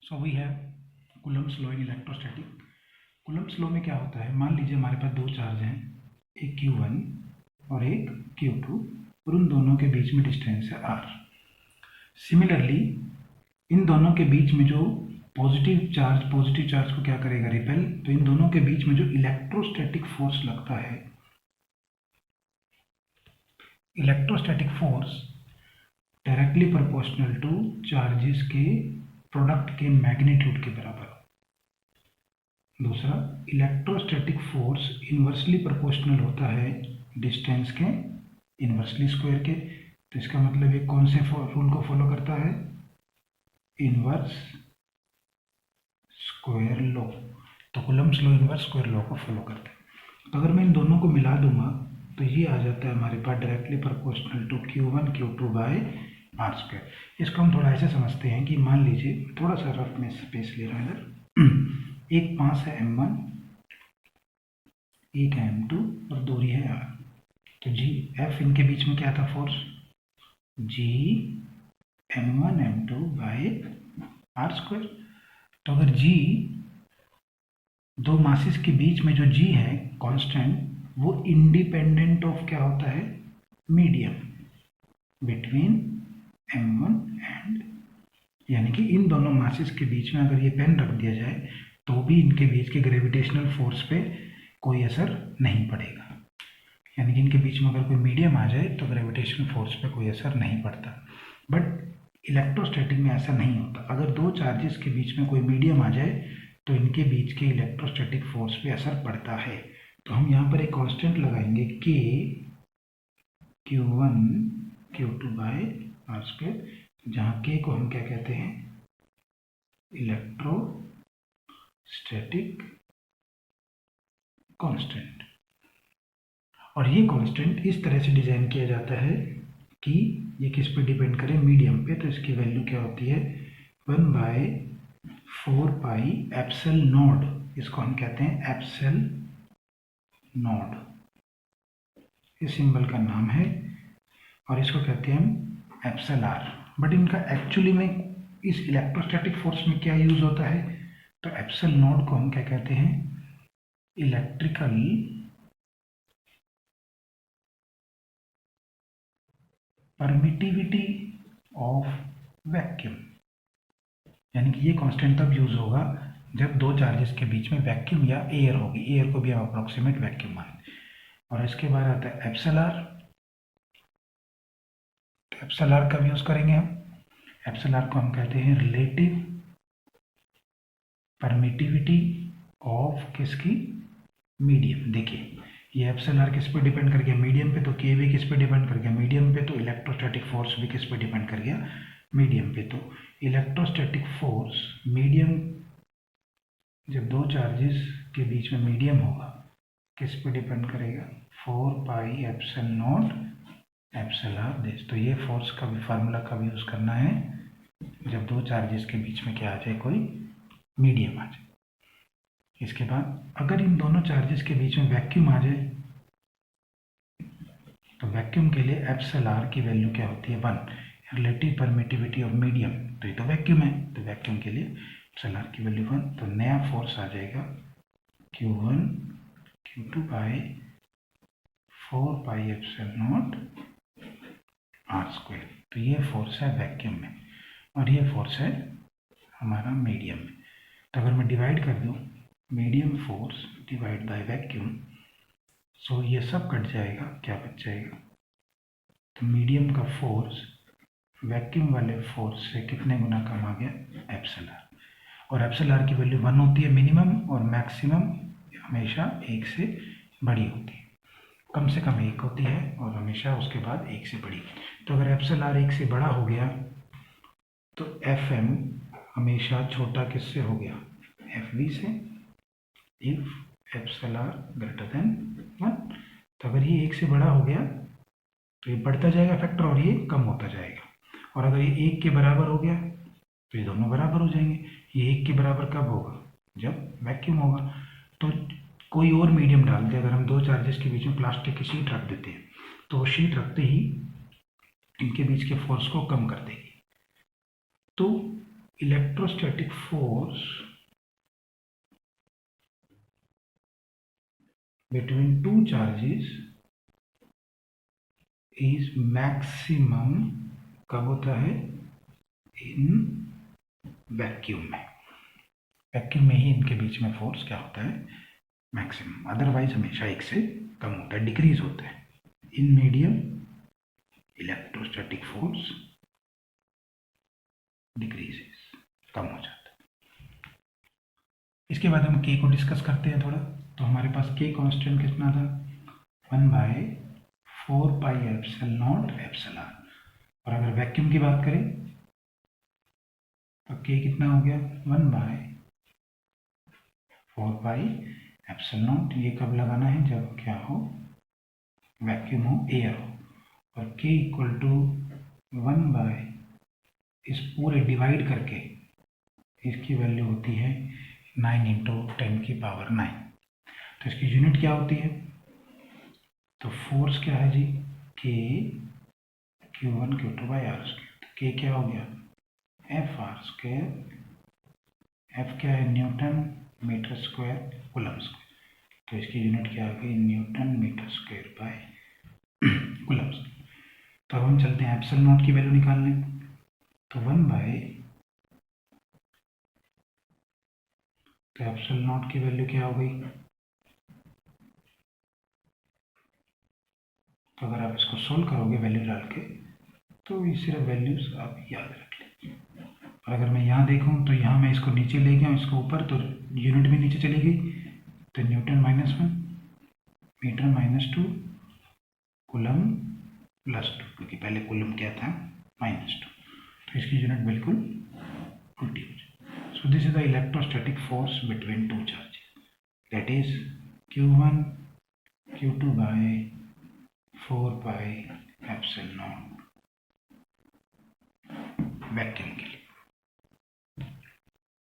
So we have Coulomb's law in electrostatic. Coulomb's law में क्या होता है, मान लीजिए हमारे पास दो चार्ज हैं, एक Q1 और एक Q2, और उन दोनों के बीच में डिस्टेंस है R। सिमिलरली इन दोनों के बीच में जो पॉजिटिव चार्ज को क्या करेगा, रिपेल। तो इन दोनों के बीच में जो इलेक्ट्रोस्टैटिक फोर्स लगता है, electrostatic force directly proportional two charges के प्रोडक्ट के मैग्नीट्यूड के बराबर। दूसरा, इलेक्ट्रोस्टैटिक फोर्स इन्वर्सली प्रोपोर्शनल होता है डिस्टेंस के इन्वर्सली स्क्वायर के। तो इसका मतलब ये कौन से रूल को फॉलो करता है, इन्वर्स स्क्वायर लॉ। तो Coulomb's law inverse square law को फॉलो करते हैं। तो अगर मैं इन दोनों को मिला दूंगा तो ये आ जाता है हमारे पास directly proportional to Q1 Q2 by R square. इसको हम थोड़ा ऐसे समझते हैं कि मान लीजिए, थोड़ा सा रफ में स्पेस ले रहा हूँ इधर, एक पास है M1, एक है M2 और दूरी है R। तो G F इनके बीच में क्या था force, G M1 M2 by R square. तो अगर G दो मासेस के बीच में जो G है कांस्टेंट, वो इंडिपेंडेंट ऑफ क्या होता है, मीडियम बिटवीन M1 एंड, यानी कि इन दोनों मासेस के बीच में अगर ये पेन रख दिया जाए तो भी इनके बीच के ग्रेविटेशनल फोर्स पे कोई असर नहीं पड़ेगा। यानी कि इनके बीच में अगर कोई मीडियम आ जाए तो ग्रेविटेशनल फोर्स पे कोई असर नहीं पड़ता। बट इलेक्ट्रोस्टैटिक में ऐसा नहीं होता। अगर दो चार्जेस के बीच में कोई मीडियम आ जाए तो इनके बीच के इलेक्ट्रोस्टैटिक फोर्स पे असर पड़ता है। तो हम यहाँ पर एक कांस्टेंट लगाएंगे K Q1 Q2 by R square, जहाँ K को हम क्या कहते हैं, इलेक्ट्रोस्टैटिक कांस्टेंट। और ये कांस्टेंट इस तरह से डिजाइन किया जाता है कि ये किस पे डिपेंड करे, मीडियम पे। तो इसकी वैल्यू क्या होती है, 1/4 पाई एप्सिल नॉड। इसको हम कहते हैं एप्सिल नॉड, इस सिंबल का नाम है, और इसको कहते हैं हम एप्सिल आर। बट इनका एक्चुअली में इस इलेक्ट्रोस्टैटिक फोर्स में क्या यूज होता है, तो एप्सिल नॉड को हम क्या कहते हैं, इलेक्ट्रिकल परमिटिविटी ऑफ वैक्यूम। यानी कि ये कांस्टेंट तब यूज होगा जब दो चार्जेस के बीच में वैक्यूम या एयर होगी। एयर को भी हम अप्रोक्सीमेट वैक्यूम मानते हैं। और इसके बाद आता है एप्सिल आर। एप्सिल आर का भी यूज करेंगे हम। एप्सिल आर को हम कहते हैं रिलेटिव परमिटिविटी ऑफ किसकी, मीडियम। देखिए ये एप्सिल आर किस पे डिपेंड कर गया, मीडियम पे। तो के भी किस पे डिपेंड कर गया, मीडियम पे। तो इलेक्ट्रोस्टैटिक फोर्स भी किस पे डिपेंड कर गया, मीडियम पे। तो इलेक्ट्रोस्टैटिक फोर्स मीडियम, जब दो चार्जेस के बीच में मीडियम होगा, किस पे डिपेंड करेगा, 4 pi epsilon naught epsilon r this. तो ये फोर्स का भी फार्मूला कब यूज करना है, जब दो चार्जेस के बीच में क्या आ जाए, कोई मीडियम आ जाए। इसके बाद अगर इन दोनों चार्जेस के बीच में वैक्यूम आ जाए, तो वैक्यूम के लिए एप्सिल आर की वैल्यू क्या होती है, 1। रिलेटिव परमिटिविटी ऑफ मीडियम, तो ये तो वैक्यूम है, तो वैक्यूम के लिए एप्सिल आर की वैल्यू 1। तो नया फोर्स आ जाएगा Q1 Q2 by 4 pi epsilon naught R square. तो ये फोर्स है वैक्यूम में, और ये फोर्स है हमारा मीडियम में। तो अगर मैं डिवाइड कर दूं, medium force divide by vacuum, so ये सब कट जाएगा, क्या बच जाएगा, तो मीडियम का फोर्स वैक्यूम वाले फोर्स से कितने गुना कम आ गया, एप्सिल आर। और एप्सिल आर की वैल्यू 1 होती है मिनिमम, और मैक्सिमम हमेशा 1 से बड़ी होती है। कम से कम 1 होती है और हमेशा उसके बाद 1 से बड़ी। तो अगर एप्सिल आर 1 से बड़ा हो गया तो एफ एम हमेशा छोटा किससे हो गया, एफ वी से, if epsilon r greater than 1। तो अगर ये 1 से बड़ा हो गया तो ये बढ़ता जाएगा फैक्टर, और ये कम होता जाएगा। और अगर ये 1 के बराबर हो गया तो ये दोनों बराबर हो जाएंगे। ये 1 के बराबर कब होगा, जब वैक्यूम होगा। तो कोई और मीडियम डाल दे, अगर हम दो चार्जेस के बीच में प्लास्टिक की शीट रख देते हैं तो वो शीट रखते ही इनके बीच के फोर्स को कम कर देगी। तो electrostatic force between two charges is maximum कब होता है? इन वैक्यूम में। वैक्यूम में ही इनके बीच में फोर्स क्या होता है? मैक्सिमम। अदरवाइज हमेशा एक से कम होता है, डिक्रीज होता है। In medium electrostatic force decreases, कम हो जाता है। इसके बाद हम के को डिस्कस करते हैं थोड़ा। तो हमारे पास के कांस्टेंट कितना था? 1/4 पाई एप्सिलॉन नॉट एप्सिलॉन। और अगर वैक्यूम की बात करें तो के कितना हो गया? 1/4 पाई एप्सिलॉन नॉट। ये कब लगाना है? जब क्या हो? वैक्यूम हो, एयर हो। और के इक्वल टू 1 बाय इस पूरे डिवाइड करके इसकी वैल्यू होती है 9 इंटू 10⁹9। तो इसकी यूनिट क्या होती है? तो फोर्स क्या है जी? के Q1 Q2 by are square. तो के क्या हो गया? F R square. एफ क्या है? Newton metre square coulomb square. तो इसकी यूनिट क्या आ गई? Newton metre square by coulomb square. तो अब हम चलते हैं एप्सिलॉन नॉट की वैल्यू निकालने। तो 1 बाय, तो एप्सिलॉन नॉट की वैल्यू क्या हो गई? तो अगर आप इसको सोल्व करोगे वैल्यू डाल के, तो ये सिर्फ वैल्यूज आप याद रख लें। और अगर मैं यहाँ देखूँ तो यहाँ मैं इसको नीचे ले गया हूँ, इसको ऊपर, तो यूनिट भी नीचे चली गई। तो न्यूटन -1, मीटर -2, कूलम +2, क्योंकि पहले कूलम क्या था? -2। तो इसकी यूनिट बिल्कुल उल्टी हो जाए। So this is the electrostatic force between two charges, that is Q1 Q2 by 4 pi epsilon naught vacuum के